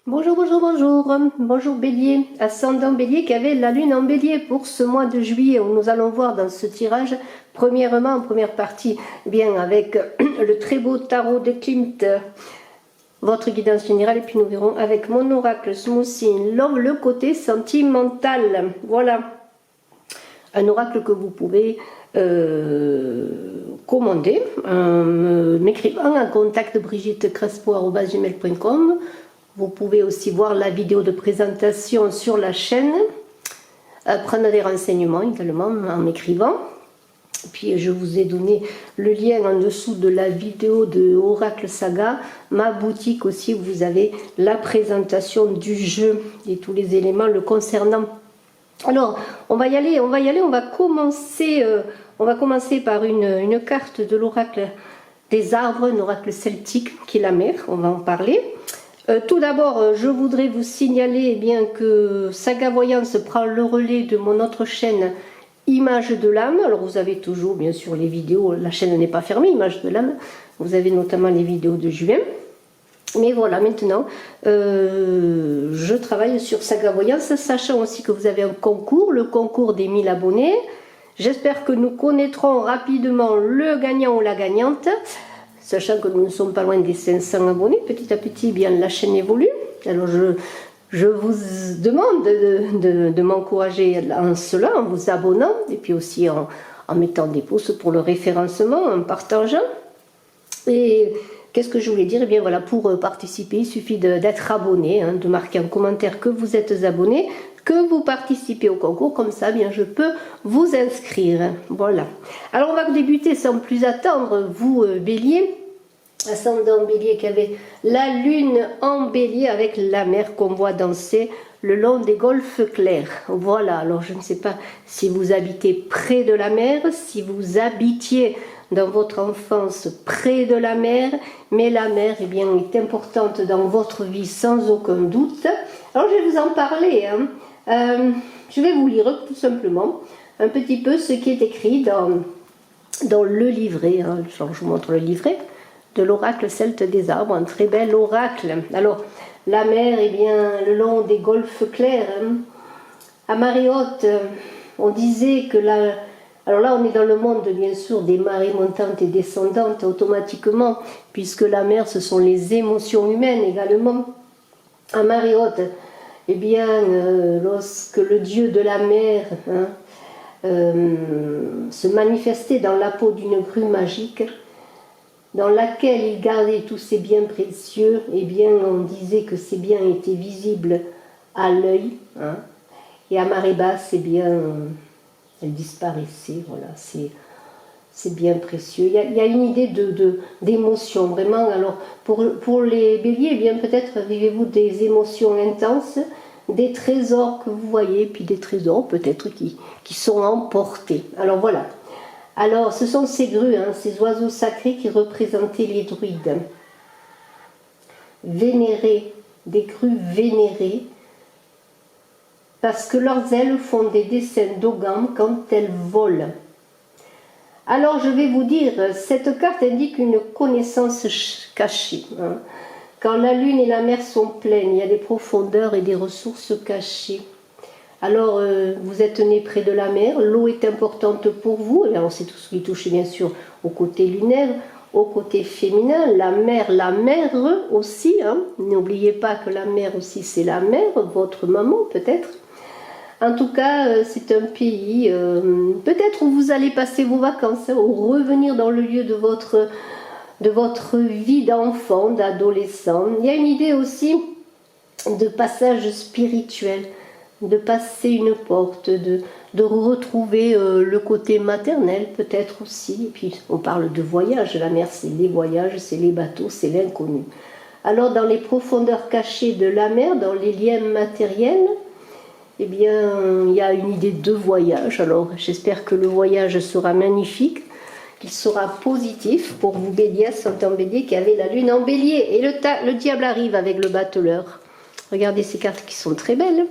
Bonjour, bonjour, bonjour. Bonjour Bélier, ascendant Bélier qui avait la lune en Bélier pour ce mois de juillet où nous allons voir dans ce tirage, premièrement, en première partie, bien avec le très beau tarot de Klimt, votre guidance générale, et puis nous verrons avec mon oracle Smoothie Love le côté sentimental. Voilà, un oracle que vous pouvez commander en m'écrivant en contact brigitte.crespo@gmail.com. Vous pouvez aussi voir la vidéo de présentation sur la chaîne, prendre des renseignements également en m'écrivant. Puis je vous ai donné le lien en dessous de la vidéo de Oracle Saga, ma boutique aussi où vous avez la présentation du jeu et tous les éléments le concernant. Alors, on va y aller, on va commencer par une carte de l'oracle des arbres, un oracle celtique qui est la mer, on va en parler. Tout d'abord, je voudrais vous signaler bien que Saga Voyance prend le relais de mon autre chaîne Image de l'âme. Alors vous avez toujours bien sûr les vidéos, la chaîne n'est pas fermée, Image de l'âme. Vous avez notamment les vidéos de juin. Mais voilà, maintenant, je travaille sur Saga Voyance, sachant aussi que vous avez un concours, le concours des 1000 abonnés. J'espère que nous connaîtrons rapidement le gagnant ou la gagnante, sachant que nous ne sommes pas loin des 500 abonnés. Petit à petit, bien, la chaîne évolue. Alors je vous demande de m'encourager en cela, en vous abonnant, et puis aussi en mettant des pouces pour le référencement, en partageant. Et qu'est-ce que je voulais dire? Eh bien voilà, pour participer, il suffit d'être abonné, de marquer en commentaire que vous êtes abonné, que vous participez au concours, comme ça, bien, je peux vous inscrire. Voilà. Alors on va débuter sans plus attendre, vous Bélier, ascendant Bélier qui avait la lune en Bélier avec la mer qu'on voit danser le long des golfes clairs. Voilà, alors je ne sais pas si vous habitez près de la mer, si vous habitiez dans votre enfance près de la mer, mais la mer eh bien, est importante dans votre vie sans aucun doute. Alors je vais vous en parler, je vais vous lire tout simplement un petit peu ce qui est écrit dans le livret, je vous montre le livret de l'oracle celte des arbres, un très bel oracle. Alors la mer, eh bien, le long des golfes clairs, à marée haute, on disait que alors là on est dans le monde bien sûr des marées montantes et descendantes automatiquement, puisque la mer ce sont les émotions humaines également. À marée haute, eh bien, lorsque le dieu de la mer se manifestait dans la peau d'une grue magique, dans laquelle il gardait tous ses biens précieux, eh bien, on disait que ces biens étaient visibles à l'œil, et à marée basse, eh bien, elles disparaissaient, voilà, c'est bien précieux. Il y a une idée d'émotion, vraiment. Alors, pour les béliers, eh bien, peut-être vivez-vous des émotions intenses, des trésors que vous voyez, puis des trésors peut-être qui sont emportés. Alors, voilà. Alors, ce sont ces grues, ces oiseaux sacrés qui représentaient les druides. Vénérés, des grues vénérées, parce que leurs ailes font des dessins d'ogam quand elles volent. Alors, je vais vous dire, cette carte indique une connaissance cachée. Quand la lune et la mer sont pleines, il y a des profondeurs et des ressources cachées. Alors, vous êtes né près de la mer, l'eau est importante pour vous, et alors c'est tout ce qui touche bien sûr au côté lunaire, au côté féminin, la mer aussi, n'oubliez pas que la mer aussi c'est la mère, votre maman peut-être. En tout cas, c'est un pays, peut-être où vous allez passer vos vacances, ou revenir dans le lieu de votre vie d'enfant, d'adolescent. Il y a une idée aussi de passage spirituel, de passer une porte, de retrouver le côté maternel peut-être aussi. Et puis on parle de voyage, la mer c'est les voyages, c'est les bateaux, c'est l'inconnu. Alors dans les profondeurs cachées de la mer, dans les liens matériels, eh bien il y a une idée de voyage. Alors j'espère que le voyage sera magnifique, qu'il sera positif pour vous bélier, ascendant bélier qui avez la lune en bélier. Et le diable arrive avec le battleur. Regardez ces cartes qui sont très belles.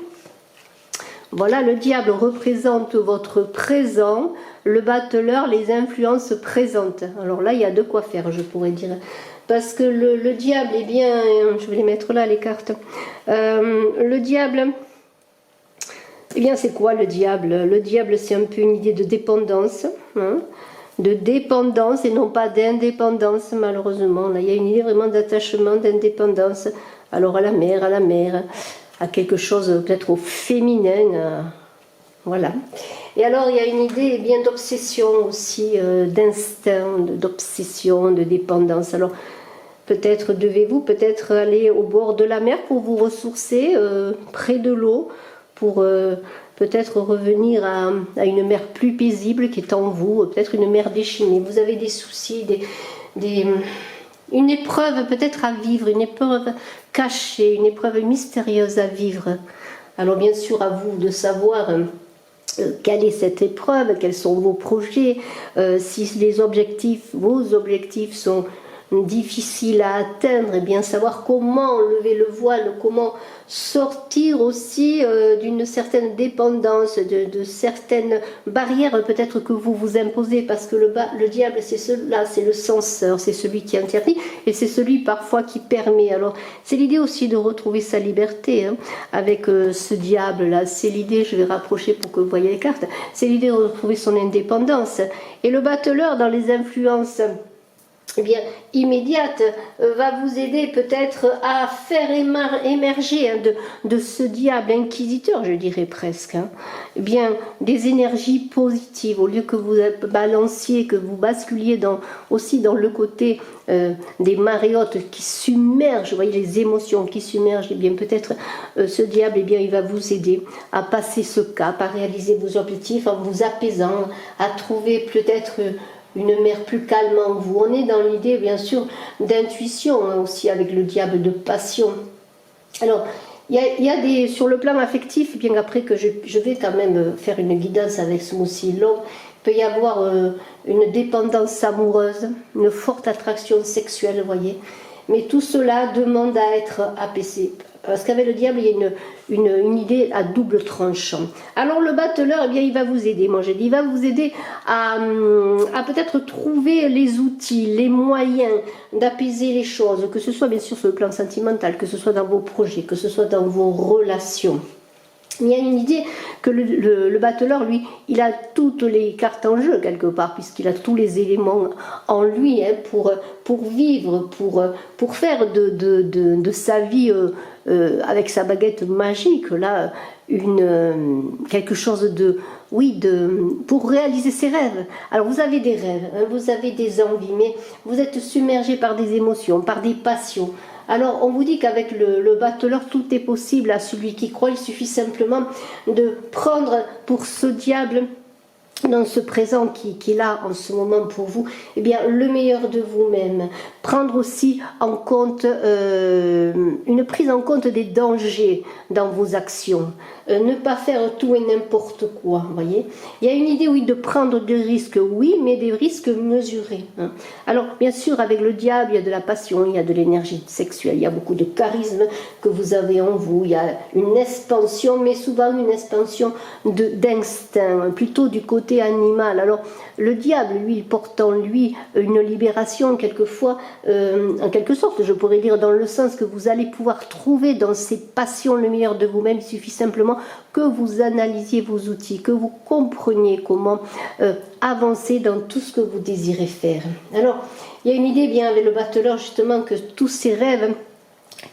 Voilà, le diable représente votre présent, le battleur, les influences présentes. Alors là, il y a de quoi faire, je pourrais dire. parce que le diable, eh bien, je vais les mettre là, les cartes. Le diable, eh bien, c'est quoi le diable? Le diable, c'est un peu une idée de dépendance, hein, de dépendance et non pas d'indépendance, malheureusement. Là, il y a une idée vraiment d'attachement, d'indépendance. Alors à la mère, à quelque chose peut-être au féminin, voilà. Et alors il y a une idée eh bien d'obsession aussi, d'instinct, d'obsession, de dépendance. Alors peut-être devez-vous peut-être aller au bord de la mer pour vous ressourcer, près de l'eau, pour peut-être revenir à une mer plus paisible qui est en vous, peut-être une mer déchaînée. Vous avez des soucis, une épreuve peut-être à vivre, une épreuve cachée, une épreuve mystérieuse à vivre. Alors bien sûr à vous de savoir quelle est cette épreuve, quels sont vos projets, si vos objectifs sont difficiles à atteindre, et bien savoir comment lever le voile, comment sortir aussi d'une certaine dépendance, de certaines barrières peut-être que vous vous imposez, parce que le diable c'est cela, c'est le censeur, c'est celui qui interdit et c'est celui parfois qui permet. Alors c'est l'idée aussi de retrouver sa liberté, hein, avec ce diable là, c'est l'idée, je vais rapprocher pour que vous voyez les cartes, c'est l'idée de retrouver son indépendance. Et le battleur dans les influences eh bien, immédiate va vous aider peut-être à faire émerger, hein, de ce diable inquisiteur, je dirais presque, hein, eh bien, des énergies positives, au lieu que vous balanciez, que vous basculiez aussi dans le côté des marées hautes qui submergent, vous voyez, les émotions qui submergent, eh bien peut-être ce diable, eh bien, il va vous aider à passer ce cap, à réaliser vos objectifs en vous apaisant, à trouver peut-être une mer plus calme en vous. On est dans l'idée, bien sûr, d'intuition, hein, aussi avec le diable, de passion. Alors, il y a des, sur le plan affectif, bien après que je vais quand même faire une guidance avec ce mot-ci long, il peut y avoir une dépendance amoureuse, une forte attraction sexuelle, vous voyez. Mais tout cela demande à être apaisé. Parce qu'avec le diable, il y a une idée à double tranchant. Alors le battleur, eh bien, il va vous aider, moi j'ai dit, il va vous aider à peut-être trouver les outils, les moyens d'apaiser les choses, que ce soit bien sûr sur le plan sentimental, que ce soit dans vos projets, que ce soit dans vos relations. Il y a une idée que le battleur, lui, il a toutes les cartes en jeu quelque part, puisqu'il a tous les éléments en lui, hein, pour vivre, pour faire de sa vie, avec sa baguette magique, là, quelque chose pour réaliser ses rêves. Alors vous avez des rêves, hein, vous avez des envies, mais vous êtes submergé par des émotions, par des passions. Alors on vous dit qu'avec le battleur, tout est possible à celui qui croit. Il suffit simplement de prendre pour ce diable, dans ce présent qu'il a en ce moment pour vous, eh bien, le meilleur de vous-même. Prendre aussi en compte, une prise en compte des dangers dans vos actions. Ne pas faire tout et n'importe quoi, vous voyez. Il y a une idée, oui, de prendre des risques, oui, mais des risques mesurés, hein. Alors, bien sûr, avec le diable, il y a de la passion, il y a de l'énergie sexuelle, il y a beaucoup de charisme que vous avez en vous, il y a une expansion, mais souvent une expansion d'instinct, plutôt du côté animal. Alors, le diable, lui, il porte en lui une libération, quelquefois, en quelque sorte, je pourrais dire, dans le sens que vous allez pouvoir trouver dans ces passions le meilleur de vous-même. Il suffit simplement que vous analysiez vos outils, que vous compreniez comment avancer dans tout ce que vous désirez faire. Alors, il y a une idée, bien, avec le battleur, justement, que tous ces rêves,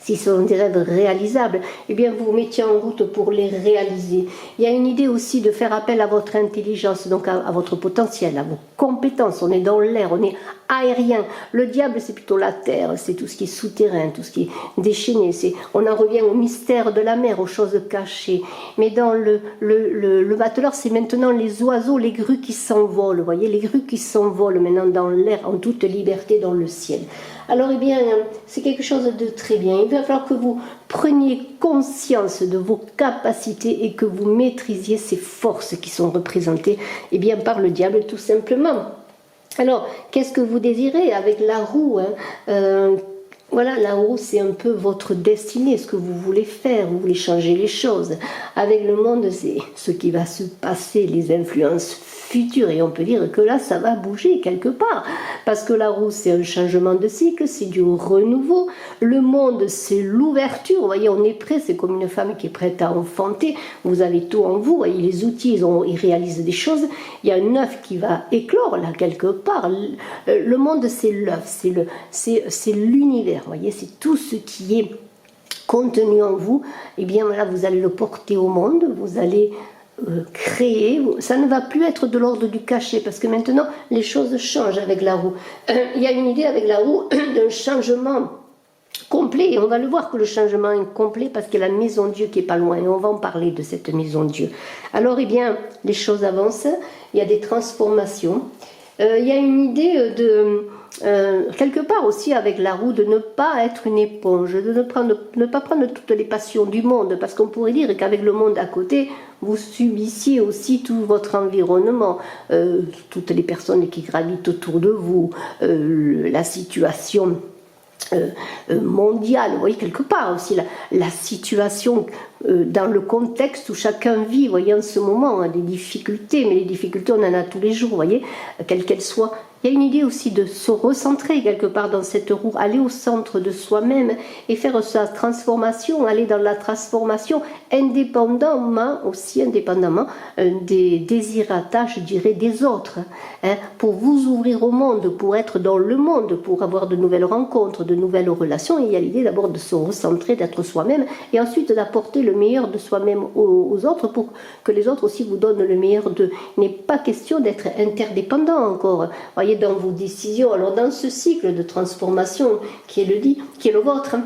si ce sont des rêves réalisables, eh bien vous vous mettiez en route pour les réaliser. Il y a une idée aussi de faire appel à votre intelligence, donc à votre potentiel, à vos compétences. On est dans l'air, on est aérien. Le diable, c'est plutôt la terre, c'est tout ce qui est souterrain, tout ce qui est déchaîné. On en revient au mystère de la mer, aux choses cachées. Mais dans le battleur, c'est maintenant les oiseaux, les grues qui s'envolent. Vous voyez, les grues qui s'envolent maintenant dans l'air, en toute liberté dans le ciel. Alors, eh bien, c'est quelque chose de très bien. Il va falloir que vous preniez conscience de vos capacités et que vous maîtrisiez ces forces qui sont représentées, eh bien, par le diable, tout simplement. Alors, qu'est-ce que vous désirez avec la roue, hein? Voilà, la roue, c'est un peu votre destinée, ce que vous voulez faire, vous voulez changer les choses. Avec le monde, c'est ce qui va se passer, les influences futur. Et on peut dire que là, ça va bouger quelque part. Parce que la roue, c'est un changement de cycle, c'est du renouveau. Le monde, c'est l'ouverture. Vous voyez, on est prêt, c'est comme une femme qui est prête à enfanter. Vous avez tout en vous. Vous voyez, les outils, ils réalisent des choses. Il y a un œuf qui va éclore, là, quelque part. Le monde, c'est l'œuf, c'est l'univers. Vous voyez, c'est tout ce qui est contenu en vous. Et bien voilà, vous allez le porter au monde. Vous allez créer, ça ne va plus être de l'ordre du cachet, parce que maintenant les choses changent avec la roue. Il y a une idée avec la roue d'un changement complet, et on va le voir que le changement est complet parce qu'il y a la maison Dieu qui est pas loin, et on va en parler de cette maison Dieu. Alors, eh bien, les choses avancent, il y a des transformations. Il y a une idée de quelque part aussi avec la roue de ne pas être une éponge, de ne pas prendre toutes les passions du monde, parce qu'on pourrait dire qu'avec le monde à côté, vous subissiez aussi tout votre environnement, toutes les personnes qui gravitent autour de vous, la situation mondiale, vous voyez, quelque part aussi la situation dans le contexte où chacun vit, vous voyez, en ce moment, hein, des difficultés, mais les difficultés, on en a tous les jours, vous voyez, quelles qu'elles soient. Il y a une idée aussi de se recentrer quelque part dans cette roue, aller au centre de soi-même et faire sa transformation, aller dans la transformation indépendamment des désirata, je dirais, des autres, hein, pour vous ouvrir au monde, pour être dans le monde, pour avoir de nouvelles rencontres, de nouvelles relations. Et il y a l'idée d'abord de se recentrer, d'être soi-même, et ensuite d'apporter le meilleur de soi-même aux autres pour que les autres aussi vous donnent le meilleur d'eux. Il n'est pas question d'être interdépendant encore. Voyez, dans vos décisions, alors dans ce cycle de transformation qui est le vôtre,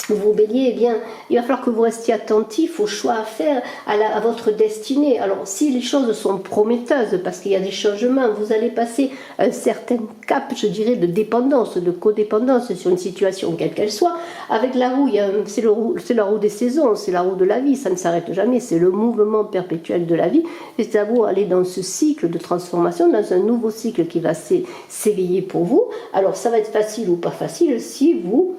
vous béliez, eh bien, il va falloir que vous restiez attentif aux choix à faire, à votre destinée. Alors, si les choses sont prometteuses, parce qu'il y a des changements, vous allez passer un certain cap, je dirais, de dépendance, de codépendance sur une situation, quelle qu'elle soit. Avec la roue, c'est la roue des saisons, c'est la roue de la vie, ça ne s'arrête jamais, c'est le mouvement perpétuel de la vie. Et c'est à vous d'aller dans ce cycle de transformation, dans un nouveau cycle qui va s'éveiller pour vous. Alors, ça va être facile ou pas facile si vous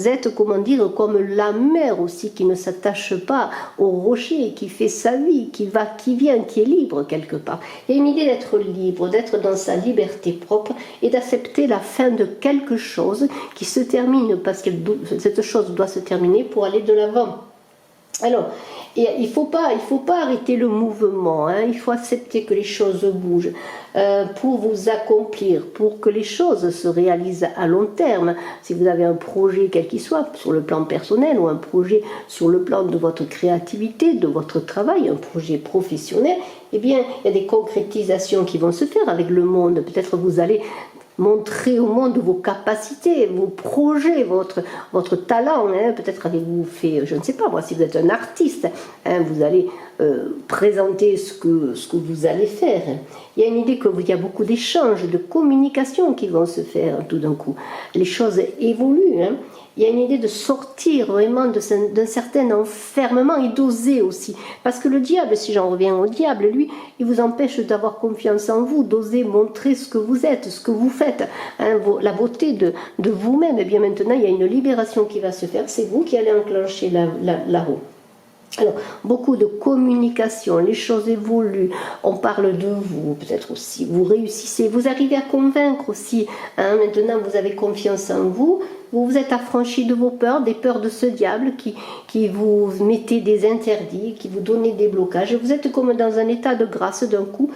êtes, comment dire, comme la mer aussi, qui ne s'attache pas au rocher, qui fait sa vie, qui va, qui vient, qui est libre quelque part. Il y a une idée d'être libre, d'être dans sa liberté propre et d'accepter la fin de quelque chose qui se termine, parce que cette chose doit se terminer pour aller de l'avant. Alors, il faut pas arrêter le mouvement, hein, il faut accepter que les choses bougent pour vous accomplir, pour que les choses se réalisent à long terme. Si vous avez un projet quel qu'il soit, sur le plan personnel ou un projet sur le plan de votre créativité, de votre travail, un projet professionnel, eh bien, il y a des concrétisations qui vont se faire avec le monde. Peut-être vous allez montrer au monde vos capacités, vos projets, votre talent. Hein. Peut-être avez-vous fait, je ne sais pas moi, si vous êtes un artiste, hein, vous allez présenter ce que vous allez faire. Il y a une idée qu'il y a beaucoup d'échanges, de communication qui vont se faire tout d'un coup. Les choses évoluent. Hein. Il y a une idée de sortir vraiment d'un certain enfermement et d'oser aussi. Parce que le diable, si j'en reviens au diable, lui, il vous empêche d'avoir confiance en vous, d'oser montrer ce que vous êtes, ce que vous faites, hein, la beauté de vous-même. Et bien maintenant, il y a une libération qui va se faire. C'est vous qui allez enclencher la roue. Alors, beaucoup de communication, les choses évoluent, on parle de vous, peut-être aussi, vous réussissez, vous arrivez à convaincre aussi, hein, maintenant vous avez confiance en vous, vous vous êtes affranchi de vos peurs, des peurs de ce diable qui vous mettait des interdits, qui vous donnait des blocages, vous êtes comme dans un état de grâce d'un coup,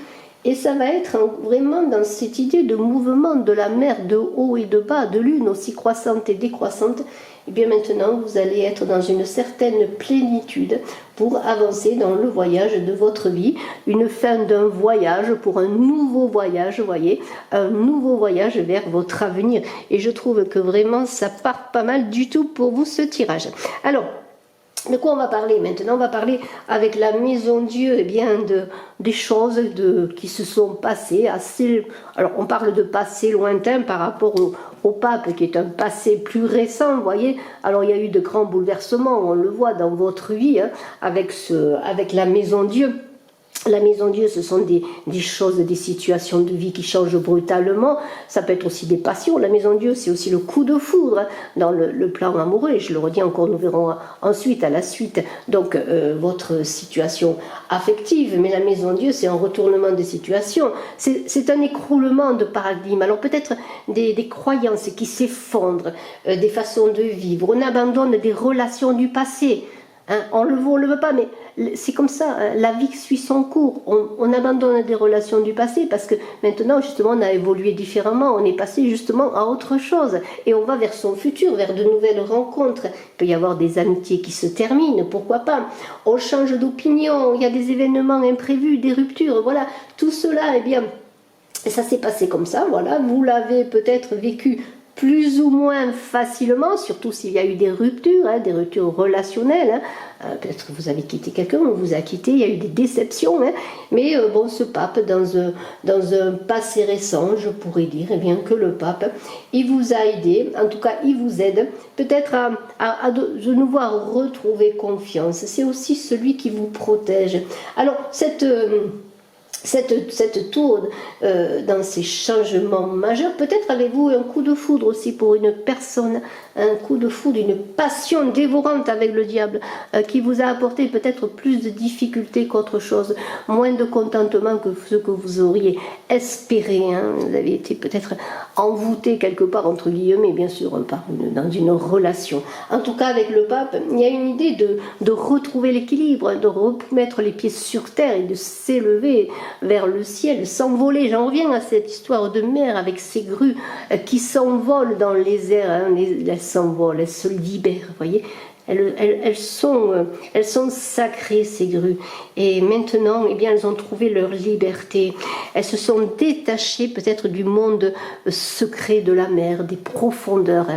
et ça va être vraiment dans cette idée de mouvement de la mer, de haut et de bas, de lune aussi croissante et décroissante. Et bien maintenant, vous allez être dans une certaine plénitude pour avancer dans le voyage de votre vie. Une fin d'un voyage pour un nouveau voyage, vous voyez, un nouveau voyage vers votre avenir. Et je trouve que vraiment, ça part pas mal du tout pour vous, ce tirage. Alors, de quoi on va parler maintenant? On va parler avec la maison Dieu, eh bien, des choses qui se sont passées assez. Alors, on parle de passé lointain par rapport au pape, qui est un passé plus récent, vous voyez. Alors, il y a eu de grands bouleversements, on le voit dans votre vie, hein, avec la maison Dieu. La maison Dieu, ce sont des choses, des situations de vie qui changent brutalement. Ça peut être aussi des passions. La maison Dieu, c'est aussi le coup de foudre dans le plan amoureux. Et je le redis encore, nous verrons ensuite, à la suite, donc votre situation affective. Mais la maison Dieu, c'est un retournement de situation. C'est un écroulement de paradigme. Alors peut-être des croyances qui s'effondrent, des façons de vivre. On abandonne des relations du passé. Hein, on le veut pas, mais c'est comme ça, hein, la vie suit son cours. On abandonne des relations du passé parce que maintenant, justement, on a évolué différemment. On est passé justement à autre chose. Et on va vers son futur, vers de nouvelles rencontres. Il peut y avoir des amitiés qui se terminent, pourquoi pas. On change d'opinion, il y a des événements imprévus, des ruptures. Voilà, tout cela, eh bien, ça s'est passé comme ça. Voilà, vous l'avez peut-être vécu plus ou moins facilement, surtout s'il y a eu des ruptures relationnelles. Peut-être que vous avez quitté quelqu'un, on vous a quitté, il y a eu des déceptions. Mais bon, ce pape, dans un passé récent, je pourrais dire eh bien, que le pape, il vous a aidé, en tout cas, il vous aide peut-être à de nouveau à retrouver confiance. C'est aussi celui qui vous protège. Alors, cette tour dans ces changements majeurs, peut-être avez-vous un coup de foudre aussi pour une personne, un coup de foudre, une passion dévorante avec le diable qui vous a apporté peut-être plus de difficultés qu'autre chose, moins de contentement que ce que vous auriez espéré. Hein. Vous avez été peut-être envoûté quelque part, entre guillemets, bien sûr, dans une relation. En tout cas, avec le pape, il y a une idée de retrouver l'équilibre, de remettre les pieds sur terre et de s'élever vers le ciel, s'envoler. J'en reviens à cette histoire de mer avec ces grues qui s'envolent dans les airs. Hein. Elles s'envolent, elles se libèrent, vous voyez. Elles sont sacrées, ces grues. Et maintenant, eh bien, elles ont trouvé leur liberté. Elles se sont détachées peut-être du monde secret de la mer, des profondeurs.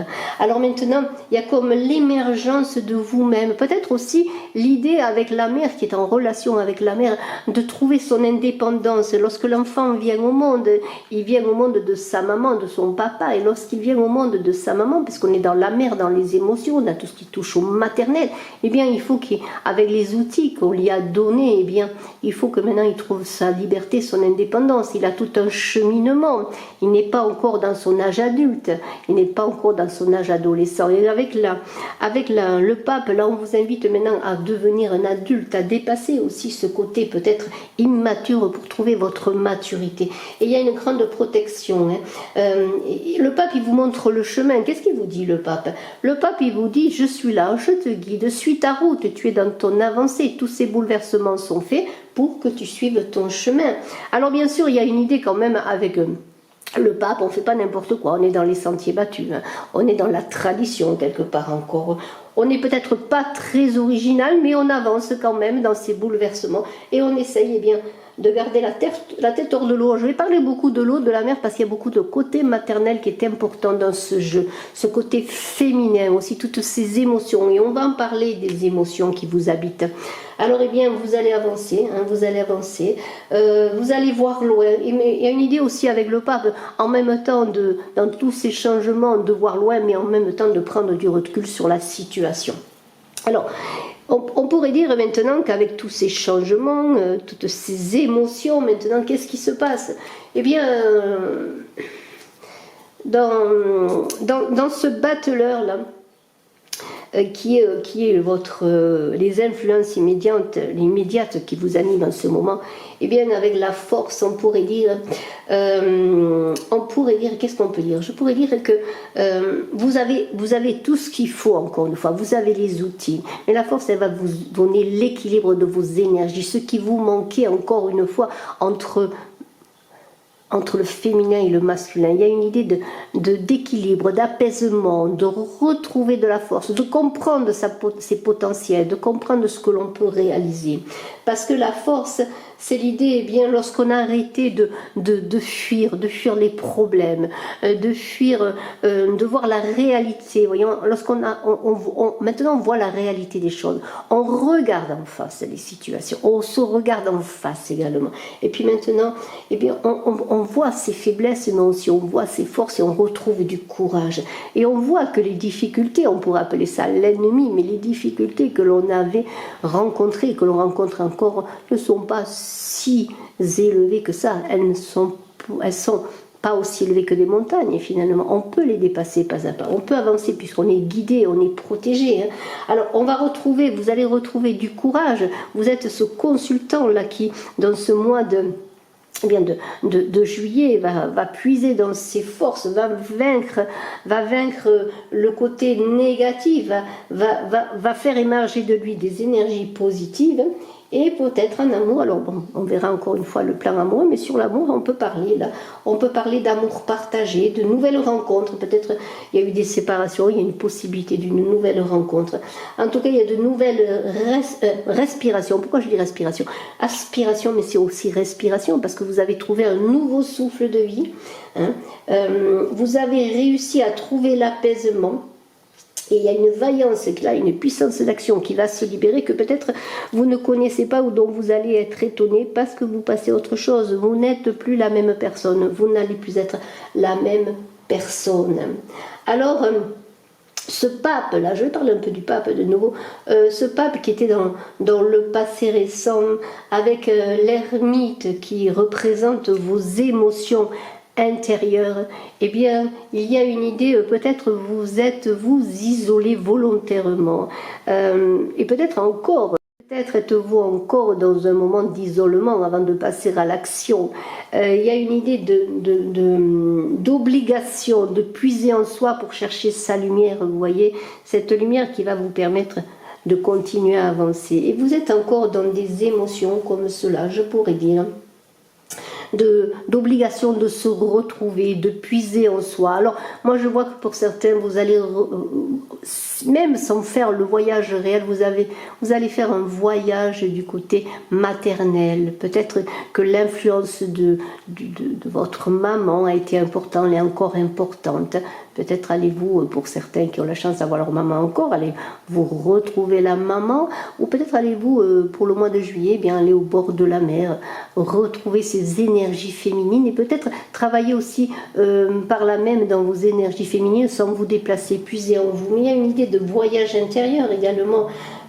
Alors maintenant, il y a comme l'émergence de vous-même. Peut-être aussi l'idée avec la mer, qui est en relation avec la mer, de trouver son indépendance. Lorsque l'enfant vient au monde, il vient au monde de sa maman, de son papa. Et lorsqu'il vient au monde de sa maman, puisqu'on est dans la mer, dans les émotions, on a tout ce qui touche au maternel, eh bien il faut qu'avec les outils qu'on lui a donnés, eh bien il faut que maintenant il trouve sa liberté, son indépendance. Il a tout un cheminement. Il n'est pas encore dans son âge adulte, il n'est pas encore dans son âge adolescent. Et avec le pape, là on vous invite maintenant à devenir un adulte, à dépasser aussi ce côté peut-être immature pour trouver votre maturité. Et il y a une grande protection. Le pape il vous montre le chemin. Qu'est-ce qu'il vous dit, le pape? Le pape il vous dit: je suis là, je te guide, suis ta route, tu es dans ton avancée, tous ces bouleversements sont faits pour que tu suives ton chemin. Alors bien sûr, il y a une idée quand même avec le pape, on ne fait pas n'importe quoi, on est dans les sentiers battus, hein. On est dans la tradition quelque part encore. On n'est peut-être pas très original, mais on avance quand même dans ces bouleversements et on essaye eh bien, de garder la tête hors de l'eau. Je vais parler beaucoup de l'eau, de la mer, parce qu'il y a beaucoup de côté maternel qui est important dans ce jeu. Ce côté féminin aussi, toutes ces émotions. Et on va en parler des émotions qui vous habitent. Alors, eh bien, vous allez avancer, hein, vous allez avancer. Vous allez voir loin. Il y a une idée aussi avec le pape, en même temps, dans tous ces changements, de voir loin, mais en même temps de prendre du recul sur la situation. Alors, on pourrait dire maintenant qu'avec tous ces changements, toutes ces émotions, maintenant, qu'est-ce qui se passe? Eh bien, dans ce battleur-là, qui est les influences immédiates qui vous animent en ce moment, eh bien avec la force, on pourrait dire, qu'est-ce qu'on peut dire? Je pourrais dire que vous avez tout ce qu'il faut, encore une fois, vous avez les outils, mais la force, elle va vous donner l'équilibre de vos énergies, ce qui vous manquait encore une fois entre le féminin et le masculin. Il y a une idée d'équilibre, d'apaisement, de retrouver de la force, de comprendre ses potentiels, de comprendre ce que l'on peut réaliser. Parce que la force, c'est l'idée, eh bien, lorsqu'on a arrêté de fuir les problèmes, de voir la réalité. Voyons, maintenant on voit la réalité des choses. On regarde en face les situations, on se regarde en face également. Et puis maintenant, eh bien, on voit ses faiblesses, mais aussi on voit ses forces et on retrouve du courage. Et on voit que les difficultés, on pourrait appeler ça l'ennemi, mais les difficultés que l'on avait rencontrées, que l'on rencontre encore, ne sont pas si élevées que ça, elles sont pas aussi élevées que des montagnes, et finalement on peut les dépasser pas à pas, on peut avancer puisqu'on est guidé, on est protégé, hein. Alors on va retrouver, vous allez retrouver du courage, vous êtes ce consultant là qui dans ce mois de juillet va puiser dans ses forces, va vaincre le côté négatif, va faire émerger de lui des énergies positives, et peut-être un amour. Alors bon, on verra encore une fois le plan amour, mais sur l'amour on peut parler là, on peut parler d'amour partagé, de nouvelles rencontres. Peut-être il y a eu des séparations, il y a une possibilité d'une nouvelle rencontre. En tout cas, il y a de nouvelles respirations. Pourquoi je dis respiration? Aspiration, mais c'est aussi respiration, parce que vous avez trouvé un nouveau souffle de vie, hein. Vous avez réussi à trouver l'apaisement. Et il y a une vaillance, là, une puissance d'action qui va se libérer, que peut-être vous ne connaissez pas, ou dont vous allez être étonné parce que vous passez à autre chose. Vous n'êtes plus la même personne, vous n'allez plus être la même personne. Alors, ce pape, là, je vais parler un peu du pape de nouveau, ce pape qui était dans le passé récent, avec l'ermite qui représente vos émotions intérieure, eh bien, il y a une idée, peut-être vous isolez volontairement, et peut-être êtes-vous encore dans un moment d'isolement avant de passer à l'action. Il y a une idée d'obligation, de puiser en soi pour chercher sa lumière, vous voyez, cette lumière qui va vous permettre de continuer à avancer. Et vous êtes encore dans des émotions comme cela, je pourrais dire, d'obligation de se retrouver, de puiser en soi. Alors moi je vois que pour certains vous allez, même sans faire le voyage réel, vous allez faire un voyage du côté maternel. Peut-être que l'influence de votre maman a été importante, elle est encore importante. Peut-être allez-vous, pour certains qui ont la chance d'avoir leur maman encore, allez vous retrouver la maman, ou peut-être allez-vous, pour le mois de juillet, eh bien aller au bord de la mer, retrouver ces énergies féminines, et peut-être travailler aussi par là même dans vos énergies féminines sans vous déplacer, puiser en vous. Mais il y a une idée de voyage intérieur également,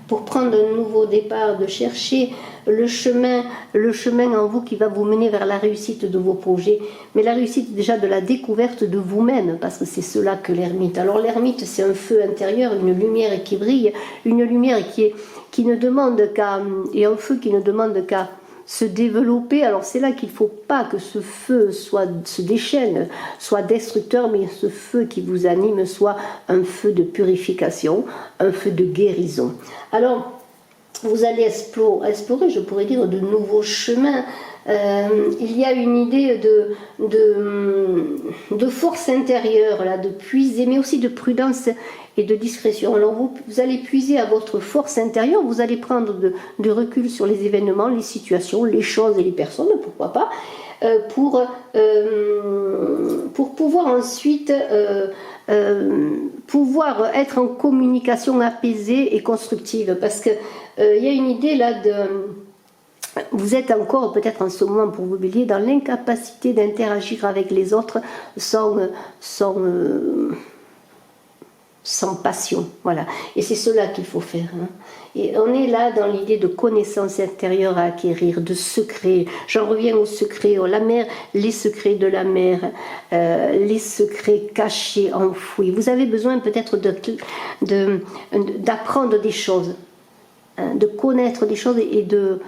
pour prendre un nouveau départ, de chercher le chemin en vous qui va vous mener vers la réussite de vos projets, mais la réussite déjà de la découverte de vous-même, parce que c'est cela que l'ermite. Alors l'ermite, c'est un feu intérieur, une lumière qui brille, une lumière qui ne demande qu'à, et un feu qui ne demande qu'à se développer. Alors c'est là qu'il ne faut pas que ce feu se déchaîne, soit destructeur, mais ce feu qui vous anime soit un feu de purification, un feu de guérison. Alors vous allez explorer, je pourrais dire, de nouveaux chemins. Il y a une idée de force intérieure, là, de puiser, mais aussi de prudence et de discrétion. Alors vous allez puiser à votre force intérieure, vous allez prendre du recul sur les événements, les situations, les choses et les personnes, pourquoi pas, pour pouvoir ensuite pouvoir être en communication apaisée et constructive, parce que il y a une idée là vous êtes encore peut-être en ce moment, pour vous bélier, dans l'incapacité d'interagir avec les autres sans passion, voilà. Et c'est cela qu'il faut faire, hein. Et on est là dans l'idée de connaissance intérieure à acquérir, de secrets. J'en reviens aux secrets, la mer, les secrets de la mer, les secrets cachés, enfouis. Vous avez besoin peut-être d'apprendre des choses, hein, de connaître des choses et de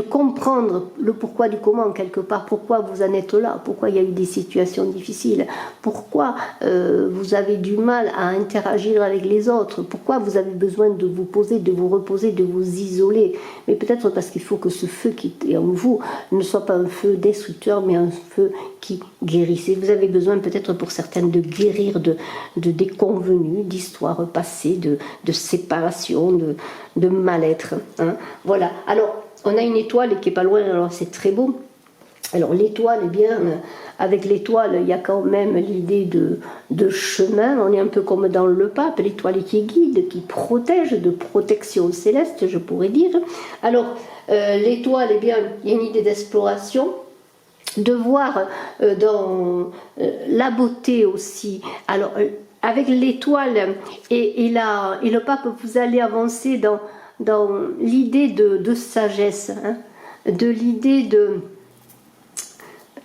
comprendre le pourquoi du comment, quelque part, pourquoi vous en êtes là, pourquoi il y a eu des situations difficiles, pourquoi vous avez du mal à interagir avec les autres, pourquoi vous avez besoin de vous poser, de vous reposer, de vous isoler. Mais peut-être parce qu'il faut que ce feu qui est en vous ne soit pas un feu destructeur, mais un feu qui guérisse. Et vous avez besoin peut-être pour certaines de guérir de déconvenues, d'histoires passées, de séparation, de mal-être, hein. Voilà. Alors, on a une étoile qui est pas loin, alors c'est très beau. Alors l'étoile, eh bien, avec l'étoile, il y a quand même l'idée de chemin. On est un peu comme dans le pape, l'étoile qui guide, qui protège, de protection céleste, je pourrais dire. Alors l'étoile, eh bien, il y a une idée d'exploration, de voir dans la beauté aussi. Alors avec l'étoile et le pape, vous allez avancer dans l'idée de sagesse, hein, de l'idée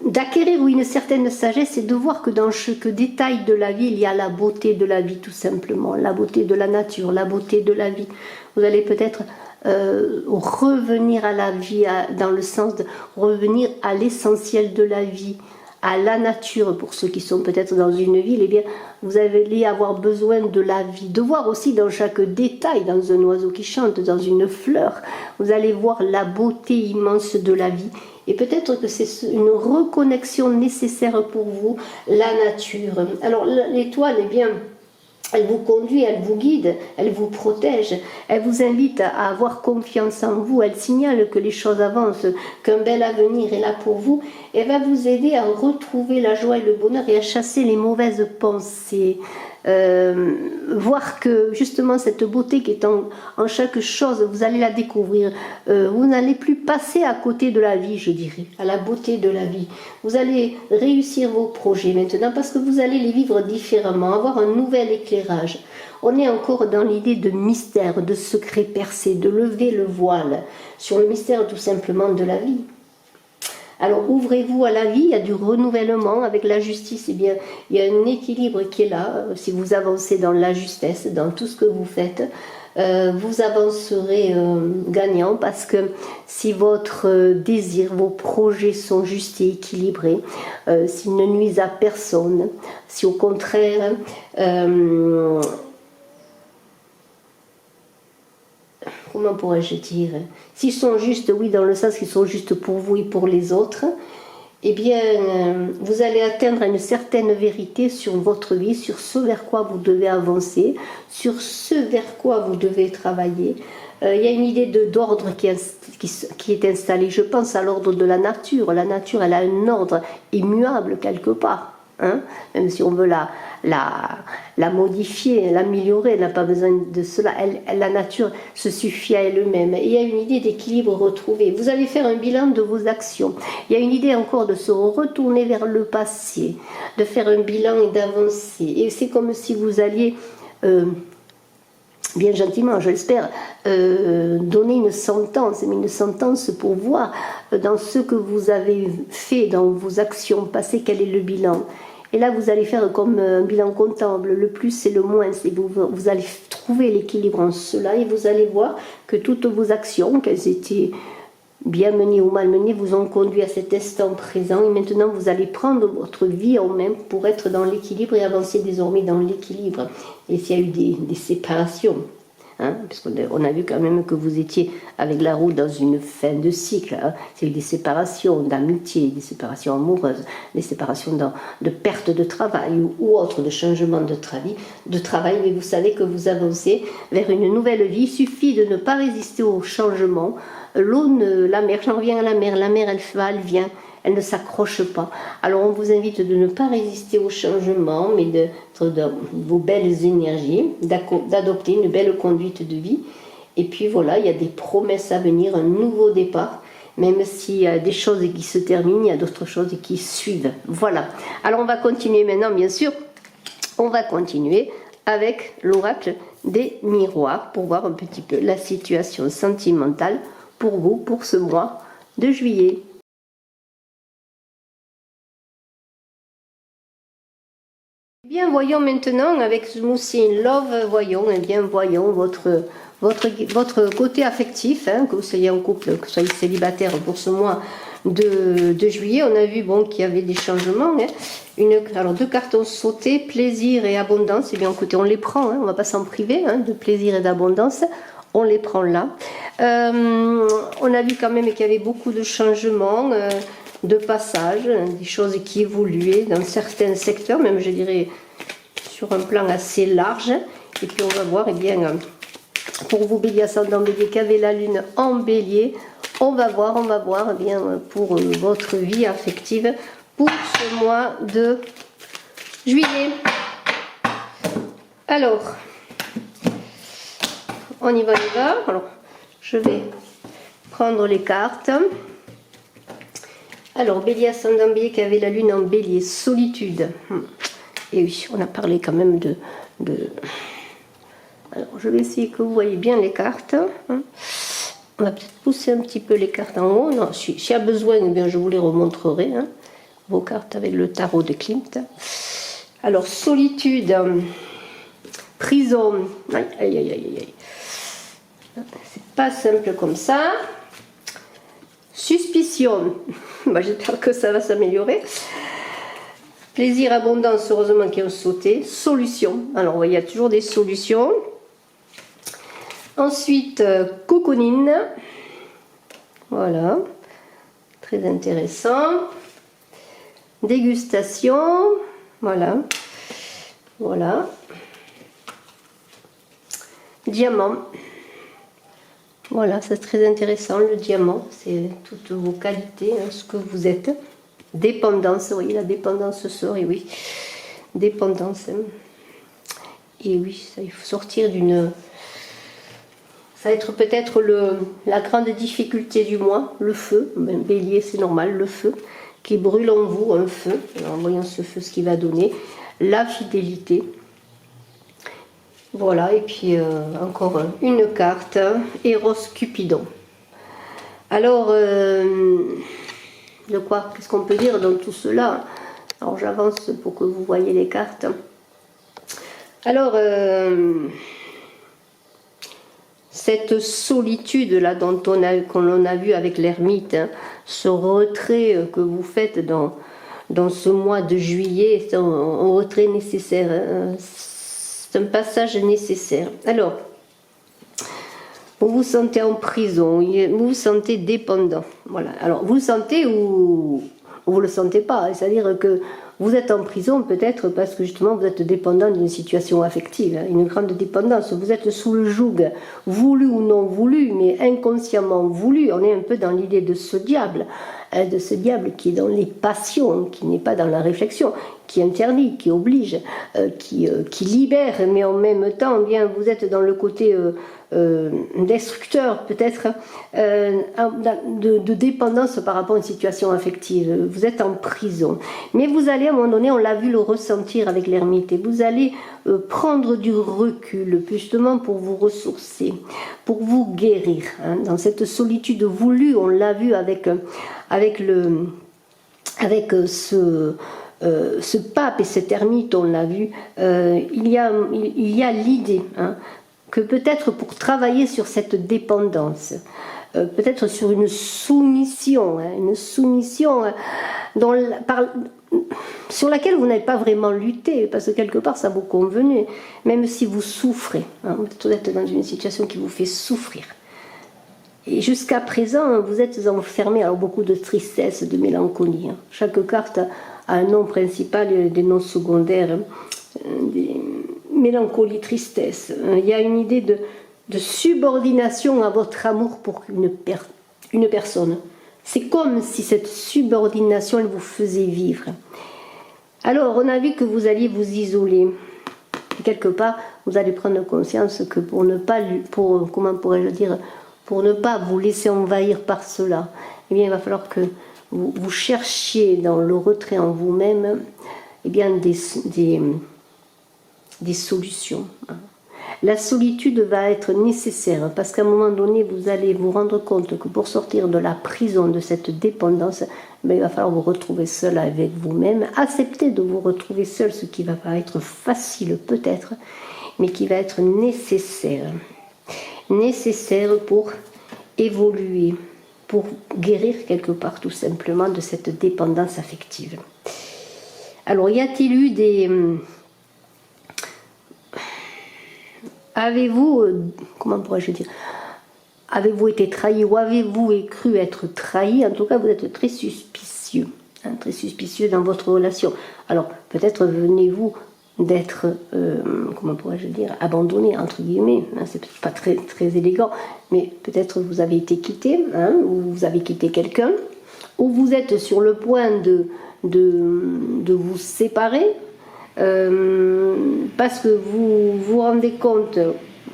d'acquérir une certaine sagesse et de voir que dans chaque détail de la vie, il y a la beauté de la vie tout simplement, la beauté de la nature, la beauté de la vie. Vous allez peut-être revenir à la vie dans le sens de revenir à l'essentiel de la vie, à la nature. Pour ceux qui sont peut-être dans une ville, eh bien, vous allez avoir besoin de la vie, de voir aussi dans chaque détail, dans un oiseau qui chante, dans une fleur, vous allez voir la beauté immense de la vie. Et peut-être que c'est une reconnexion nécessaire pour vous, la nature. Alors l'étoile, eh bien, elle vous conduit, elle vous guide, elle vous protège, elle vous invite à avoir confiance en vous, elle signale que les choses avancent, qu'un bel avenir est là pour vous, et elle va vous aider à retrouver la joie et le bonheur et à chasser les mauvaises pensées. Voir que justement cette beauté qui est en chaque chose, vous allez la découvrir. Vous n'allez plus passer à côté de la vie, je dirais, à la beauté de la vie. Vous allez réussir vos projets maintenant parce que vous allez les vivre différemment, avoir un nouvel éclairage. On est encore dans l'idée de mystère, de secret percé, de lever le voile sur le mystère tout simplement de la vie. Alors ouvrez-vous à la vie, il y a du renouvellement avec la justice, eh bien, il y a un équilibre qui est là. Si vous avancez dans la justesse, dans tout ce que vous faites, vous avancerez gagnant parce que si votre désir, vos projets sont justes et équilibrés, s'ils ne nuisent à personne, si au contraire comment pourrais-je dire, s'ils sont justes, oui, dans le sens qu'ils sont justes pour vous et pour les autres, eh bien, vous allez atteindre une certaine vérité sur votre vie, sur ce vers quoi vous devez avancer, sur ce vers quoi vous devez travailler. Il y a une idée d'ordre qui est installée. Je pense à l'ordre de la nature. La nature, elle a un ordre immuable quelque part. Hein, même si on veut la modifier, l'améliorer, elle n'a pas besoin de cela. La nature se suffit à elle-même. Il y a une idée d'équilibre retrouvé. Vous allez faire un bilan de vos actions. Il y a une idée encore de se retourner vers le passé, de faire un bilan et d'avancer. Et c'est comme si vous alliez, bien gentiment, je l'espère, donner une sentence pour voir dans ce que vous avez fait, dans vos actions passées, quel est le bilan. Et là, vous allez faire comme un bilan comptable, le plus et le moins. Vous allez trouver l'équilibre en cela et vous allez voir que toutes vos actions, qu'elles étaient bien menées ou mal menées, vous ont conduit à cet instant présent. Et maintenant, vous allez prendre votre vie en main pour être dans l'équilibre et avancer désormais dans l'équilibre. Et s'il y a eu des séparations, hein, parce qu'on a vu quand même que vous étiez avec la roue dans une fin de cycle. Hein. C'est des séparations d'amitié, des séparations amoureuses, des séparations de perte de travail ou autre, de changement de travail. Mais vous savez que vous avancez vers une nouvelle vie. Il suffit de ne pas résister au changement. L'eau, la mer, j'en reviens à la mer, elle va, elle vient. Elle ne s'accroche pas. Alors on vous invite de ne pas résister au changement, mais d'être dans vos belles énergies, d'adopter une belle conduite de vie. Et puis voilà, il y a des promesses à venir, un nouveau départ. Même s'il y a des choses qui se terminent, il y a d'autres choses qui suivent. Voilà. Alors on va continuer maintenant, bien sûr. On va continuer avec l'oracle des miroirs pour voir un petit peu la situation sentimentale pour vous, pour ce mois de juillet. Bien, voyons maintenant avec Smoothie in Love, voyons votre côté affectif, hein, que vous soyez en couple, que vous soyez célibataire pour ce mois de juillet. On a vu qu'il y avait des changements. Hein. Alors 2 cartons sautés, plaisir et abondance. Eh bien, écoutez, on les prend, hein, on ne va pas s'en priver, hein, de plaisir et d'abondance. On les prend là. On a vu quand même qu'il y avait beaucoup de changements. De passage, des choses qui évoluaient dans certains secteurs, même je dirais sur un plan assez large. Et puis on va voir, eh bien, pour vous bélier ascendant bélier qui avez la lune en bélier, on va voir eh bien, pour votre vie affective pour ce mois de juillet. Alors, on y va. Alors, je vais prendre les cartes. Alors, bélier ascendant bélier qui avait la lune en bélier, solitude. Et oui, on a parlé quand même de... Alors, je vais essayer que vous voyez bien les cartes. On va peut-être pousser un petit peu les cartes en haut. Non, s'il y a besoin, eh bien, je vous les remontrerai. Hein, vos cartes avec le tarot de Klimt. Alors, solitude, prison. Aïe, aïe, aïe, aïe, aïe. C'est pas simple comme ça. Suspicion. Bah, j'espère que ça va s'améliorer. Plaisir, abondance, heureusement qu'ils ont sauté. Solution. Alors, vous voyez, il y a toujours des solutions. Ensuite, coconine. Voilà. Très intéressant. Dégustation. Voilà. Voilà. Diamant. Voilà, c'est très intéressant, le diamant. C'est toutes vos qualités, hein, ce que vous êtes. Dépendance, oui, la dépendance serait, oui. Dépendance. Hein. Et oui, ça, il faut sortir d'une... Ça va être peut-être la grande difficulté du mois, le feu. Ben, bélier, c'est normal, le feu. Qui brûle en vous, un feu. Alors, en voyant ce feu, ce qu'il va donner. La fidélité. Voilà, et puis encore une carte. Eros Cupidon. Alors, de quoi? Qu'est-ce qu'on peut dire dans tout cela? Alors, j'avance pour que vous voyez les cartes. Alors, cette solitude là qu'on a vu avec l'ermite, hein, ce retrait que vous faites dans ce mois de juillet, c'est un retrait nécessaire, hein, c'est un passage nécessaire. Alors, vous vous sentez en prison, vous vous sentez dépendant, voilà. Alors, vous le sentez ou vous ne le sentez pas, c'est-à-dire que vous êtes en prison peut-être parce que justement vous êtes dépendant d'une situation affective, hein, une grande dépendance, vous êtes sous le joug, voulu ou non voulu, mais inconsciemment voulu. On est un peu dans l'idée de ce diable qui est dans les passions, qui n'est pas dans la réflexion, qui interdit, qui oblige, qui libère, mais en même temps, eh bien, vous êtes dans le côté destructeur peut-être, de dépendance par rapport à une situation affective. Vous êtes en prison. Mais vous allez, à un moment donné, on l'a vu le ressentir avec l'ermite, et vous allez prendre du recul, justement pour vous ressourcer, pour vous guérir. Hein, dans cette solitude voulue, on l'a vu avec ce pape et cet ermite, on l'a vu, il y a l'idée, hein, que peut-être pour travailler sur cette dépendance, peut-être sur une soumission, hein, sur laquelle vous n'avez pas vraiment lutté, parce que quelque part ça vous convenait, même si vous souffrez, hein, vous êtes dans une situation qui vous fait souffrir. Et jusqu'à présent, vous êtes enfermé, alors beaucoup de tristesse, de mélancolie. Hein. Chaque carte a un nom principal et des noms secondaires, des mélancolie, tristesse. Il y a une idée de subordination à votre amour pour une personne. C'est comme si cette subordination, elle vous faisait vivre. Alors, on a vu que vous alliez vous isoler. Et quelque part, vous allez prendre conscience que pour ne pas vous laisser envahir par cela, eh bien, il va falloir que vous cherchiez dans le retrait en vous-même, eh bien, des solutions. La solitude va être nécessaire parce qu'à un moment donné, vous allez vous rendre compte que pour sortir de la prison, de cette dépendance, ben, il va falloir vous retrouver seul avec vous-même, accepter de vous retrouver seul, ce qui va pas être facile peut-être, mais qui va être nécessaire. Nécessaire pour évoluer, pour guérir quelque part tout simplement de cette dépendance affective. Alors, y a-t-il eu des... Avez-vous, comment pourrais-je dire, avez-vous été trahi ou avez-vous cru être trahi? En tout cas, vous êtes très suspicieux, hein, très suspicieux dans votre relation. Alors, peut-être venez-vous d'être, comment pourrais-je dire, abandonné, entre guillemets, hein, c'est peut-être pas très, très élégant, mais peut-être vous avez été quitté, hein, ou vous avez quitté quelqu'un, ou vous êtes sur le point de vous séparer, parce que vous vous rendez compte,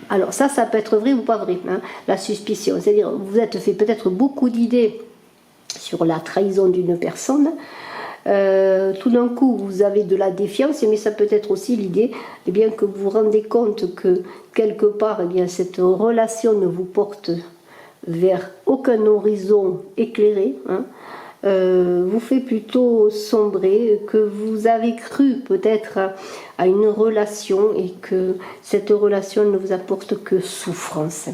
alors ça peut être vrai ou pas vrai, hein, la suspicion, c'est-à-dire vous êtes fait peut-être beaucoup d'idées sur la trahison d'une personne, tout d'un coup vous avez de la défiance, mais ça peut être aussi l'idée, eh bien, que vous vous rendez compte que quelque part, eh bien, cette relation ne vous porte vers aucun horizon éclairé, hein, vous fait plutôt sombrer, que vous avez cru peut-être à une relation et que cette relation ne vous apporte que souffrance.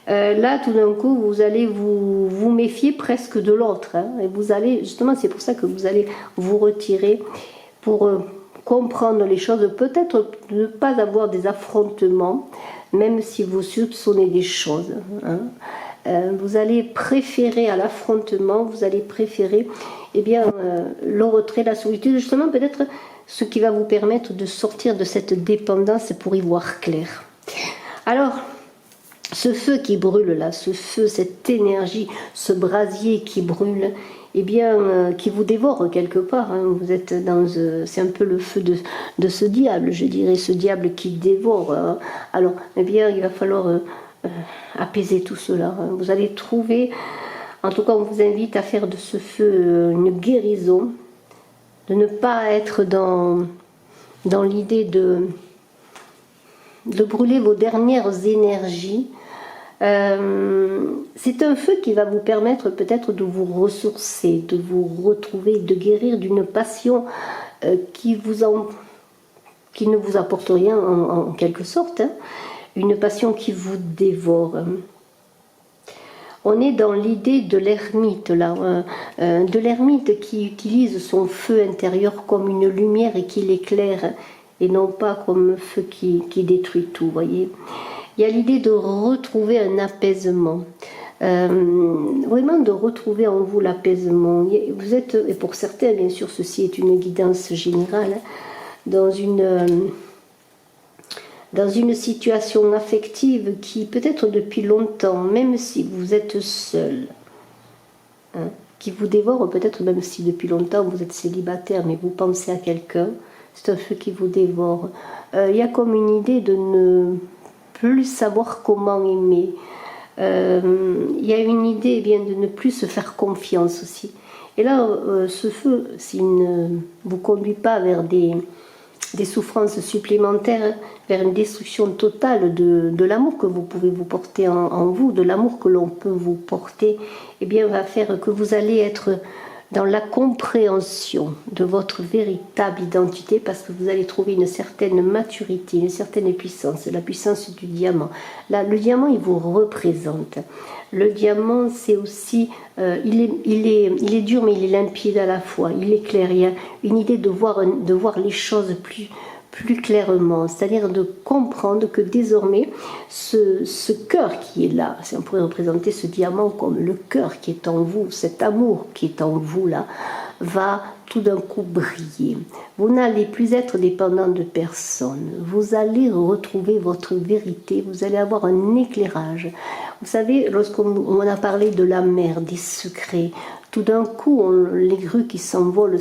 Là, tout d'un coup, vous allez vous méfier presque de l'autre, hein, et vous allez, justement, c'est pour ça que vous allez vous retirer pour comprendre les choses, peut-être ne pas avoir des affrontements, même si vous soupçonnez des choses, hein. Vous allez préférer à l'affrontement, vous allez préférer le retrait, la solitude, justement peut-être ce qui va vous permettre de sortir de cette dépendance pour y voir clair. Alors, ce feu qui brûle là, ce feu, cette énergie, ce brasier qui brûle, qui vous dévore quelque part, hein. Vous êtes c'est un peu le feu de ce diable, je dirais, ce diable qui dévore, hein. Alors, il va falloir apaiser tout cela. Vous allez trouver, en tout cas on vous invite à faire de ce feu une guérison, de ne pas être dans l'idée de brûler vos dernières énergies. C'est un feu qui va vous permettre peut-être de vous ressourcer, de vous retrouver, de guérir d'une passion qui ne vous apporte rien en quelque sorte, hein. Une passion qui vous dévore. On est dans l'idée de l'ermite là, de l'ermite qui utilise son feu intérieur comme une lumière et qui l'éclaire, et non pas comme un feu qui détruit tout, voyez. Il y a l'idée de retrouver un apaisement, vraiment de retrouver en vous l'apaisement. Vous êtes, et pour certains bien sûr ceci est une guidance générale, dans une situation affective qui peut-être depuis longtemps, même si vous êtes seul, hein, qui vous dévore peut-être même si depuis longtemps vous êtes célibataire, mais vous pensez à quelqu'un, c'est un feu qui vous dévore. Il y a comme une idée de ne plus savoir comment aimer. Il y a une idée de ne plus se faire confiance aussi. Et là, ce feu, s'il ne vous conduit pas vers des souffrances supplémentaires, vers une destruction totale de l'amour que vous pouvez vous porter en vous, de l'amour que l'on peut vous porter, va faire que vous allez être dans la compréhension de votre véritable identité, parce que vous allez trouver une certaine maturité, une certaine puissance, la puissance du diamant. Là, le diamant, il vous représente. Le diamant, c'est aussi, il est dur, mais il est limpide à la fois. Il est clair. Il y a une idée de voir les choses plus clairement, c'est-à-dire de comprendre que désormais, ce cœur qui est là, si on pourrait représenter ce diamant comme le cœur qui est en vous, cet amour qui est en vous là, va tout d'un coup briller. Vous n'allez plus être dépendant de personne. Vous allez retrouver votre vérité. Vous allez avoir un éclairage. Vous savez, lorsqu'on a parlé de la mer, des secrets, tout d'un coup, les grues qui s'envolent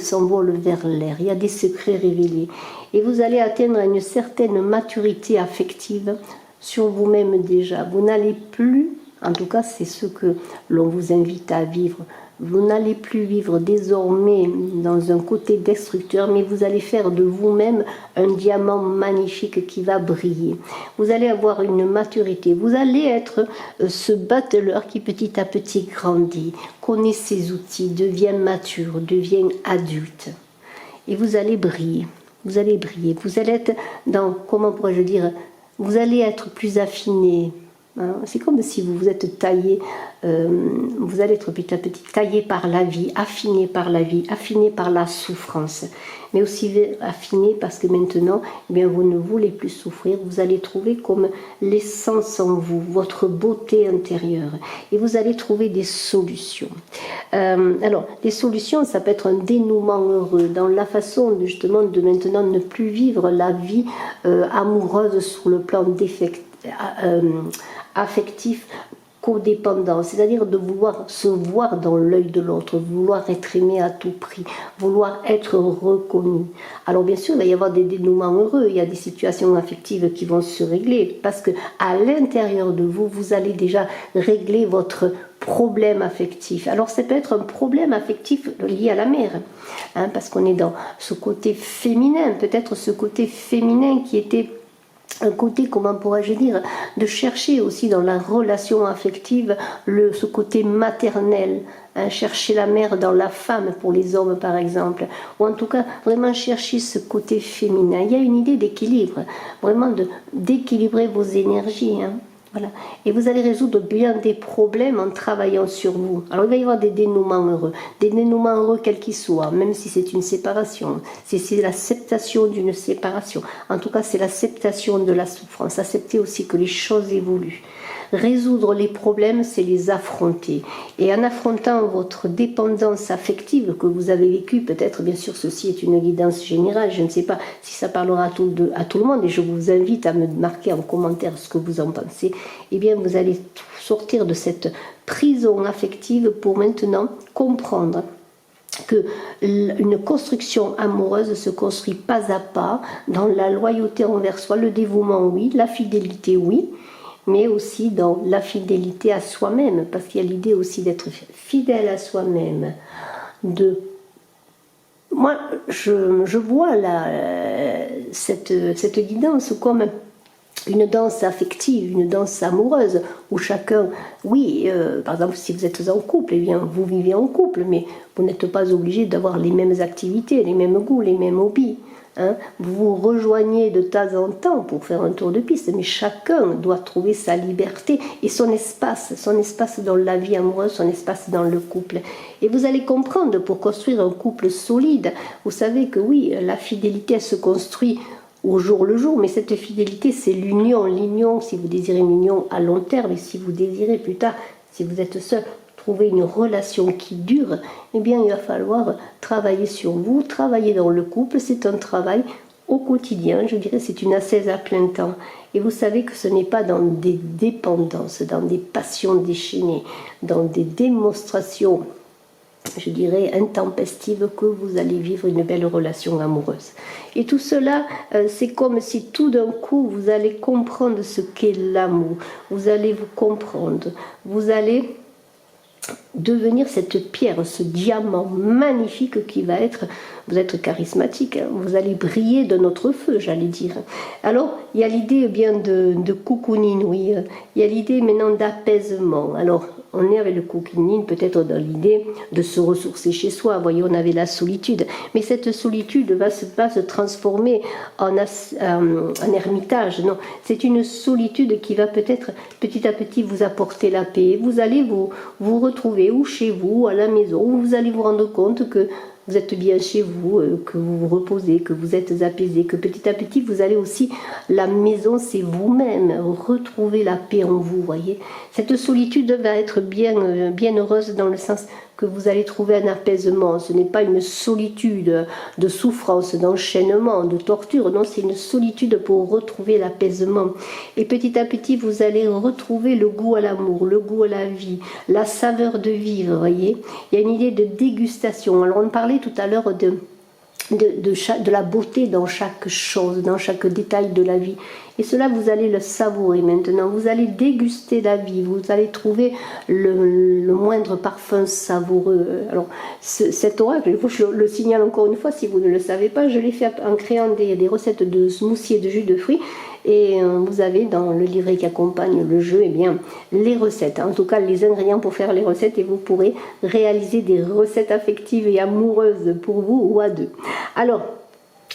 vers l'air. Il y a des secrets révélés. Et vous allez atteindre une certaine maturité affective sur vous-même déjà. Vous n'allez plus, en tout cas c'est ce que l'on vous invite à vivre, vous n'allez plus vivre désormais dans un côté destructeur, mais vous allez faire de vous-même un diamant magnifique qui va briller. Vous allez avoir une maturité, vous allez être ce battleur qui petit à petit grandit, connaît ses outils, devient mature, devient adulte. Et vous allez briller, vous allez briller, vous allez être dans, comment pourrais-je dire, vous allez être plus affiné. C'est comme si vous vous êtes taillé, vous allez être petit à petit taillé par la vie, affiné par la souffrance, mais aussi affiné parce que maintenant, vous ne voulez plus souffrir, vous allez trouver comme l'essence en vous, votre beauté intérieure, et vous allez trouver des solutions. Alors, des solutions, ça peut être un dénouement heureux, dans la façon justement de maintenant ne plus vivre la vie amoureuse sur le plan affectif, codépendant, c'est-à-dire de vouloir se voir dans l'œil de l'autre, vouloir être aimé à tout prix, vouloir être reconnu. Alors bien sûr, il va y avoir des dénouements heureux, il y a des situations affectives qui vont se régler, parce que à l'intérieur de vous, vous allez déjà régler votre problème affectif. Alors ça peut être un problème affectif lié à la mère, parce qu'on est dans ce côté féminin, peut-être ce côté féminin qui était un côté, comment pourrais-je dire, de chercher aussi dans la relation affective ce côté maternel, hein, chercher la mère dans la femme pour les hommes par exemple, ou en tout cas vraiment chercher ce côté féminin. Il y a une idée d'équilibre, vraiment d'équilibrer vos énergies, hein. Voilà. Et vous allez résoudre bien des problèmes en travaillant sur vous. Alors il va y avoir des dénouements heureux quels qu'ils soient, même si c'est une séparation, si c'est l'acceptation d'une séparation. En tout cas, c'est l'acceptation de la souffrance, accepter aussi que les choses évoluent. Résoudre les problèmes, c'est les affronter. Et en affrontant votre dépendance affective que vous avez vécue, peut-être, bien sûr, ceci est une guidance générale, je ne sais pas si ça parlera à tout le monde, et je vous invite à me marquer en commentaire ce que vous en pensez, eh bien, vous allez sortir de cette prison affective pour maintenant comprendre que une construction amoureuse se construit pas à pas dans la loyauté envers soi, le dévouement, oui, la fidélité, oui, mais aussi dans la fidélité à soi-même, parce qu'il y a l'idée aussi d'être fidèle à soi-même. Moi, je vois cette guidance comme une danse affective, une danse amoureuse, où chacun, oui, par exemple, si vous êtes en couple, eh bien, vous vivez en couple, mais vous n'êtes pas obligé d'avoir les mêmes activités, les mêmes goûts, les mêmes hobbies. Hein, vous vous rejoignez de temps en temps pour faire un tour de piste, mais chacun doit trouver sa liberté et son espace dans la vie amoureuse, son espace dans le couple. Et vous allez comprendre, pour construire un couple solide, vous savez que oui, la fidélité elle se construit au jour le jour, mais cette fidélité c'est l'union, si vous désirez une union à long terme, et si vous désirez plus tard, si vous êtes seul, trouver une relation qui dure, eh bien il va falloir travailler sur vous, travailler dans le couple, c'est un travail au quotidien, je dirais c'est une ascèse à plein temps. Et vous savez que ce n'est pas dans des dépendances, dans des passions déchaînées, dans des démonstrations, je dirais, intempestives que vous allez vivre une belle relation amoureuse. Et tout cela, c'est comme si tout d'un coup vous allez comprendre ce qu'est l'amour, vous allez vous comprendre, vous allez devenir cette pierre, ce diamant magnifique qui va être, vous êtes charismatique, hein, vous allez briller de notre feu, j'allais dire. Alors, il y a l'idée bien de cocooning, oui, il y a l'idée maintenant d'apaisement. Alors, on est avec le cocooning peut-être dans l'idée de se ressourcer chez soi. Vous voyez, on avait la solitude, mais cette solitude va pas se transformer en ermitage, non. C'est une solitude qui va peut-être petit à petit vous apporter la paix. Vous allez vous retrouver ou chez vous, à la maison, où vous allez vous rendre compte que vous êtes bien chez vous, que vous vous reposez, que vous êtes apaisé, que petit à petit vous allez aussi, la maison c'est vous-même, retrouver la paix en vous, voyez. Cette solitude va être bien heureuse dans le sens que vous allez trouver un apaisement. Ce n'est pas une solitude de souffrance, d'enchaînement, de torture, non, c'est une solitude pour retrouver l'apaisement. Et petit à petit, vous allez retrouver le goût à l'amour, le goût à la vie, la saveur de vivre, voyez. Il y a une idée de dégustation. Alors on parlait tout à l'heure de la beauté dans chaque chose, dans chaque détail de la vie. Et cela, vous allez le savourer maintenant. Vous allez déguster la vie. Vous allez trouver le moindre parfum savoureux. Alors, cet oracle, je le signale encore une fois, si vous ne le savez pas, je l'ai fait en créant des recettes de smoothie et de jus de fruits. Et vous avez dans le livret qui accompagne le jeu, eh bien, les recettes. En tout cas, les ingrédients pour faire les recettes. Et vous pourrez réaliser des recettes affectives et amoureuses pour vous ou à deux. Alors,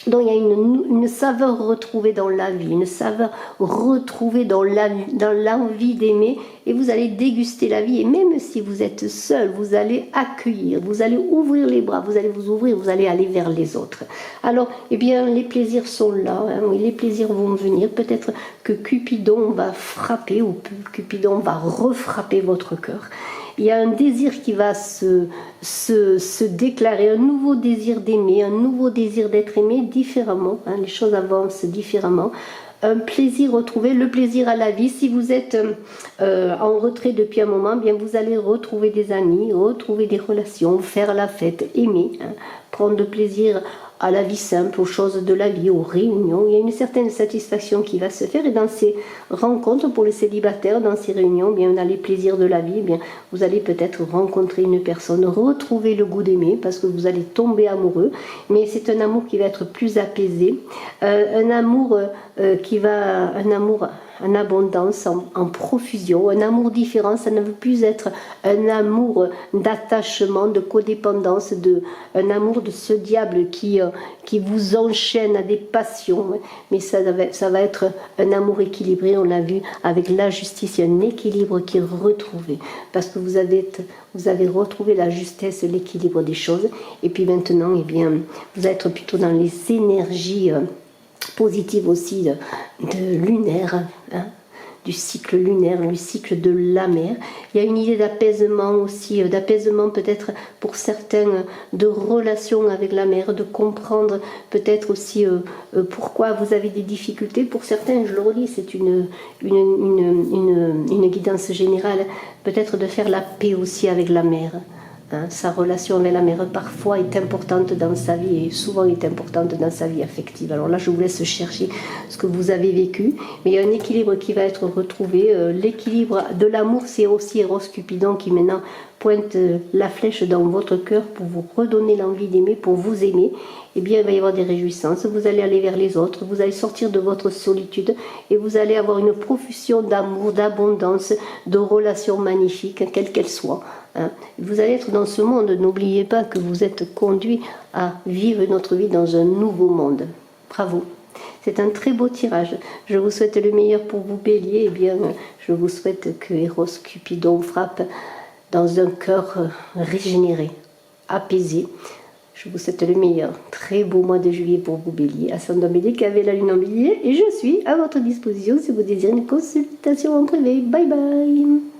donc il y a une saveur retrouvée dans la vie, une saveur retrouvée dans l'envie d'aimer, et vous allez déguster la vie. Et même si vous êtes seul, vous allez accueillir, vous allez ouvrir les bras, vous allez vous ouvrir, vous allez aller vers les autres. Alors, eh bien, les plaisirs sont là, hein, oui, les plaisirs vont venir. Peut-être que Cupidon va frapper, ou Cupidon va refrapper votre cœur. Il y a un désir qui va se déclarer, un nouveau désir d'aimer, un nouveau désir d'être aimé différemment, hein, les choses avancent différemment, un plaisir retrouvé, le plaisir à la vie. Si vous êtes en retrait depuis un moment, bien vous allez retrouver des amis, retrouver des relations, faire la fête, aimer, hein, prendre de plaisir à la vie simple, aux choses de la vie, aux réunions. Il y a une certaine satisfaction qui va se faire, et dans ces rencontres pour les célibataires, dans ces réunions, bien, dans les plaisirs de la vie, bien, vous allez peut-être rencontrer une personne, retrouver le goût d'aimer, parce que vous allez tomber amoureux, mais c'est un amour qui va être plus apaisé, un amour en abondance, en profusion, un amour différent. Ça ne veut plus être un amour d'attachement, de codépendance, un amour de ce diable qui vous enchaîne à des passions, mais ça va être un amour équilibré. On l'a vu avec la justice, il y a un équilibre qui est retrouvé, parce que vous avez retrouvé la justesse, l'équilibre des choses, et puis maintenant, eh bien, vous allez être plutôt dans les énergies positive aussi de lunaire, hein, du cycle lunaire, le cycle de la mer. Il y a une idée d'apaisement aussi, d'apaisement peut-être pour certains, de relation avec la mer, de comprendre peut-être aussi pourquoi vous avez des difficultés. Pour certains, je le redis, c'est une guidance générale, peut-être de faire la paix aussi avec la mer. Hein, sa relation avec la mère parfois est importante dans sa vie, et souvent est importante dans sa vie affective. Alors là, je vous laisse chercher ce que vous avez vécu, mais il y a un équilibre qui va être retrouvé. L'équilibre de l'amour, c'est aussi Eros Cupidon qui maintenant pointe la flèche dans votre cœur pour vous redonner l'envie d'aimer, pour vous aimer. Eh bien, il va y avoir des réjouissances, vous allez aller vers les autres, vous allez sortir de votre solitude, et vous allez avoir une profusion d'amour, d'abondance, de relations magnifiques, quelles qu'elles soient. Hein. Vous allez être dans ce monde, n'oubliez pas que vous êtes conduit à vivre notre vie dans un nouveau monde. Bravo. C'est un très beau tirage. Je vous souhaite le meilleur pour vous, Bélier. Eh bien, je vous souhaite que Eros Cupidon frappe dans un cœur régénéré, apaisé. Je vous souhaite le meilleur. Très beau mois de juillet pour vous, Bélier. Ascendant Bélier qui avait la lune en Bélier. Et je suis à votre disposition si vous désirez une consultation en privé. Bye bye.